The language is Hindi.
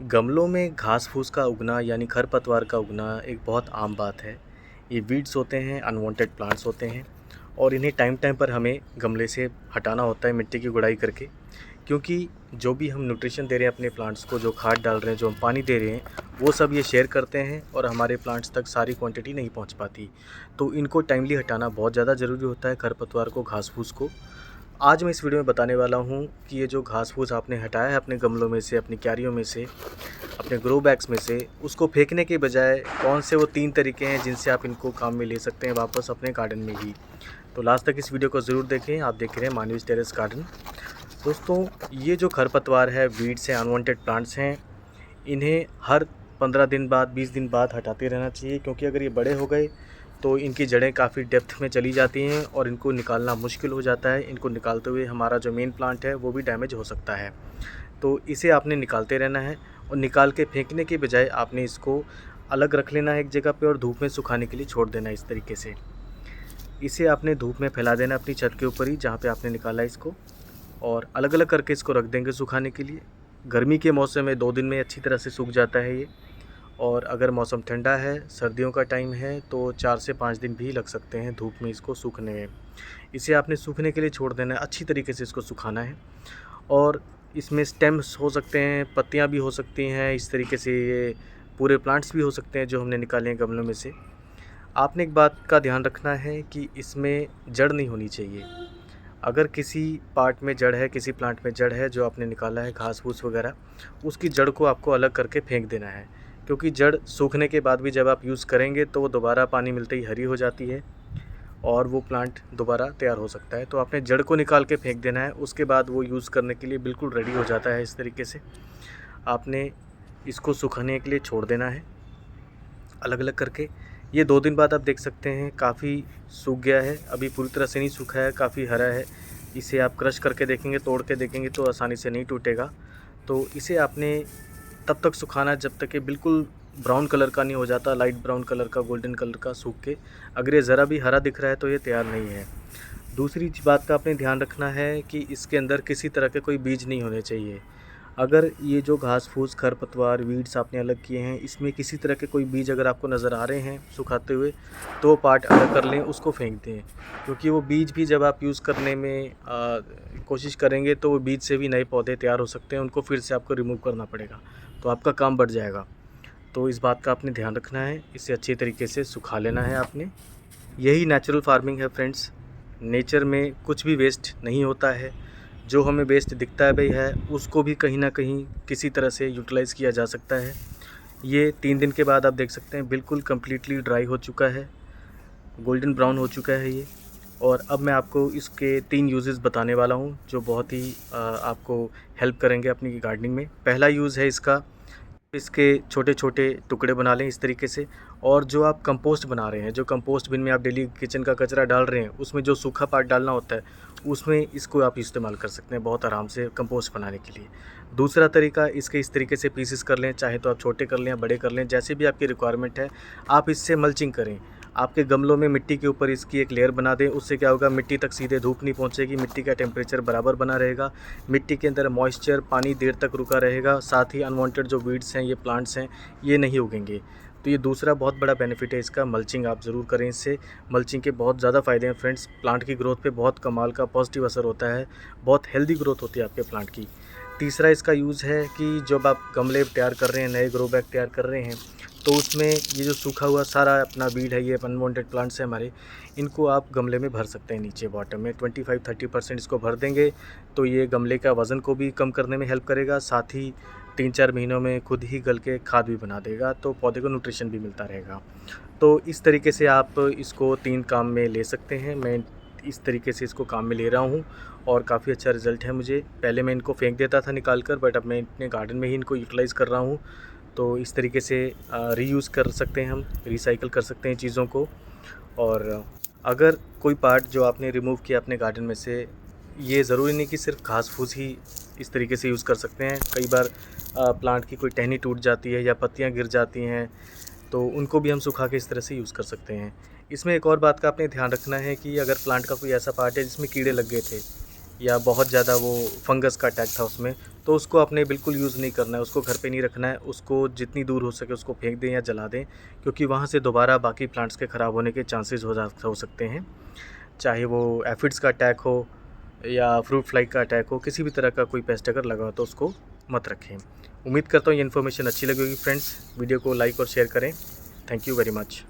गमलों में घास फूस का उगना यानी खरपतवार का उगना एक बहुत आम बात है। ये वीड्स होते हैं, अनवांटेड प्लांट्स होते हैं और इन्हें टाइम टाइम पर हमें गमले से हटाना होता है मिट्टी की गुड़ाई करके। क्योंकि जो भी हम न्यूट्रिशन दे रहे हैं अपने प्लांट्स को, जो खाद डाल रहे हैं, जो हम पानी दे रहे हैं, वो सब ये शेयर करते हैं और हमारे प्लांट्स तक सारी क्वांटिटी नहीं पहुंच पाती। तो इनको टाइमली हटाना बहुत ज़्यादा ज़रूरी होता है, खरपतवार को, घास फूस को। आज मैं इस वीडियो में बताने वाला हूँ कि ये जो घास फूस आपने हटाया है अपने गमलों में से, अपनी क्यारियों में से, अपने ग्रो बैग्स में से, उसको फेंकने के बजाय कौन से वो 3 तरीके हैं जिनसे आप इनको काम में ले सकते हैं वापस अपने गार्डन में ही। तो लास्ट तक इस वीडियो को ज़रूर देखें। आप देख रहे हैं मानवीज टेरेस गार्डन। दोस्तों, ये जो खरपतवार है, वीड्स हैं, अनवांटेड प्लांट्स हैं, इन्हें हर 15 दिन बाद, 20 दिन बाद हटाते रहना चाहिए। क्योंकि अगर ये बड़े हो गए तो इनकी जड़ें काफ़ी डेप्थ में चली जाती हैं और इनको निकालना मुश्किल हो जाता है। इनको निकालते हुए हमारा जो मेन प्लांट है वो भी डैमेज हो सकता है। तो इसे आपने निकालते रहना है और निकाल के फेंकने के बजाय आपने इसको अलग रख लेना है एक जगह पे और धूप में सुखाने के लिए छोड़ देना है। इस तरीके से इसे आपने धूप में फैला देना अपनी छत के ऊपर ही, जहाँ पे आपने निकाला इसको, और अलग अलग करके इसको रख देंगे सुखाने के लिए। गर्मी के मौसम में 2 दिन में अच्छी तरह से सूख जाता है ये। और अगर मौसम ठंडा है, सर्दियों का टाइम है, तो 4 से 5 दिन भी लग सकते हैं धूप में इसको सूखने में। इसे आपने सूखने के लिए छोड़ देना है, अच्छी तरीके से इसको सुखाना है। और इसमें स्टेम्स हो सकते हैं, पत्तियां भी हो सकती हैं, इस तरीके से ये पूरे प्लांट्स भी हो सकते हैं जो हमने निकाले हैं गमलों में से। आपने एक बात का ध्यान रखना है कि इसमें जड़ नहीं होनी चाहिए। अगर किसी पार्ट में जड़ है, किसी प्लांट में जड़ है जो आपने निकाला है, घास फूस वगैरह, उसकी जड़ को आपको अलग करके फेंक देना है। क्योंकि जड़ सूखने के बाद भी जब आप यूज़ करेंगे तो वो दोबारा पानी मिलते ही हरी हो जाती है और वो प्लांट दोबारा तैयार हो सकता है। तो आपने जड़ को निकाल के फेंक देना है, उसके बाद वो यूज़ करने के लिए बिल्कुल रेडी हो जाता है। इस तरीके से आपने इसको सुखाने के लिए छोड़ देना है अलग अलग करके। ये 2 दिन बाद आप देख सकते हैं काफ़ी सूख गया है, अभी पूरी तरह से नहीं सूखा है, काफ़ी हरा है। इसे आप क्रश करके देखेंगे, तोड़ के देखेंगे तो आसानी से नहीं टूटेगा। तो इसे आपने तब तक सुखाना जब तक कि बिल्कुल ब्राउन कलर का नहीं हो जाता, लाइट ब्राउन कलर का, गोल्डन कलर का सूख के। अगर ये ज़रा भी हरा दिख रहा है तो ये तैयार नहीं है। दूसरी बात का आपने ध्यान रखना है कि इसके अंदर किसी तरह के कोई बीज नहीं होने चाहिए। अगर ये जो घास फूस, खरपतवार, वीड्स आपने अलग किए हैं, इसमें किसी तरह के कोई बीज अगर आपको नज़र आ रहे हैं सुखाते हुए, तो वो पार्ट अलग कर लें, उसको फेंक दें। क्योंकि वो बीज भी जब आप यूज़ करने में कोशिश करेंगे तो वो बीज से भी नए पौधे तैयार हो सकते हैं, उनको फिर से आपको रिमूव करना पड़ेगा, तो आपका काम बढ़ जाएगा। तो इस बात का आपने ध्यान रखना है, इसे अच्छी तरीके से सुखा लेना है आपने। यही नेचुरल फार्मिंग है फ्रेंड्स। नेचर में कुछ भी वेस्ट नहीं होता है। जो हमें वेस्ट दिखता है भाई है, उसको भी कहीं ना कहीं किसी तरह से यूटिलाइज़ किया जा सकता है। ये 3 दिन के बाद आप देख सकते हैं बिल्कुल कम्प्लीटली ड्राई हो चुका है, गोल्डन ब्राउन हो चुका है ये। और अब मैं आपको इसके 3 यूजेस बताने वाला हूँ जो बहुत ही आपको हेल्प करेंगे अपनी गार्डनिंग में। पहला यूज़ है इसका, इसके छोटे छोटे टुकड़े बना लें इस तरीके से। और जो आप कंपोस्ट बना रहे हैं, जो कंपोस्ट बिन में आप डेली किचन का कचरा डाल रहे हैं, उसमें जो सूखा पार्ट डालना होता है, उसमें इसको आप इस्तेमाल कर सकते हैं बहुत आराम से कंपोस्ट बनाने के लिए। दूसरा तरीका, इसके इस तरीके से पीसेस कर लें, चाहे तो आप छोटे कर लें या बड़े कर लें, जैसे भी आपकी रिक्वायरमेंट है। आप इससे मल्चिंग करें, आपके गमलों में मिट्टी के ऊपर इसकी एक लेयर बना दें। उससे क्या होगा, मिट्टी तक सीधे धूप नहीं पहुंचेगी, मिट्टी का टेम्परेचर बराबर बना रहेगा, मिट्टी के अंदर मॉइस्चर, पानी देर तक रुका रहेगा। साथ ही अनवांटेड जो वीड्स हैं, ये प्लांट्स हैं, ये नहीं उगेंगे। तो ये दूसरा बहुत बड़ा बेनिफिट है इसका। मल्चिंग आप ज़रूर करें इससे। मल्चिंग के बहुत ज़्यादा फ़ायदे हैं फ्रेंड्स। प्लांट की ग्रोथ पे बहुत कमाल का पॉजिटिव असर होता है, बहुत हेल्दी ग्रोथ होती है आपके प्लांट की। तीसरा इसका यूज़ है कि जब आप गमले तैयार कर रहे हैं, नए ग्रो बैग तैयार कर रहे हैं, तो उसमें ये जो सूखा हुआ सारा अपना वीड है, ये अनवांटेड प्लांट्स हैं हमारे, इनको आप गमले में भर सकते हैं। नीचे बॉटम में 25-30% इसको भर देंगे तो ये गमले का वज़न को भी कम करने में हेल्प करेगा। साथ ही 3-4 महीनों में खुद ही गल के खाद भी बना देगा, तो पौधे को न्यूट्रिशन भी मिलता रहेगा। तो इस तरीके से आप इसको 3 काम में ले सकते हैं। मैं इस तरीके से इसको काम में ले रहा हूँ और काफ़ी अच्छा रिज़ल्ट है मुझे। पहले मैं इनको फेंक देता था निकाल कर, बट अब मैं अपने गार्डन में ही इनको यूटिलाइज़ कर रहा हूँ। तो इस तरीके से रीयूज़ कर सकते हैं हम, रिसाइकिल कर सकते हैं चीज़ों को। और अगर कोई पार्ट जो आपने रिमूव किया अपने गार्डन में से, ये ज़रूरी नहीं कि सिर्फ घास फूस ही इस तरीके से यूज़ कर सकते हैं। कई बार प्लांट की कोई टहनी टूट जाती है या पत्तियां गिर जाती हैं, तो उनको भी हम सुखा के इस तरह से यूज़ कर सकते हैं। इसमें एक और बात का आपने ध्यान रखना है कि अगर प्लांट का कोई ऐसा पार्ट है जिसमें कीड़े लग गए थे, या बहुत ज़्यादा वो फंगस का अटैक था उसमें, तो उसको आपने बिल्कुल यूज़ नहीं करना है, उसको घर पे नहीं रखना है, उसको जितनी दूर हो सके उसको फेंक दें या जला दें, क्योंकि वहाँ से दोबारा बाकी प्लांट्स के ख़राब होने के चांसेस हो सकते हैं। चाहे वो एफिड्स का अटैक हो या फ्रूट फ्लाई का अटैक हो, किसी भी तरह का कोई पेस्ट अगर लगा हो तो उसको मत रखें। उम्मीद करता हूँ ये इन्फॉर्मेशन अच्छी लगी होगी फ्रेंड्स। वीडियो को लाइक और शेयर करें। Thank you very much.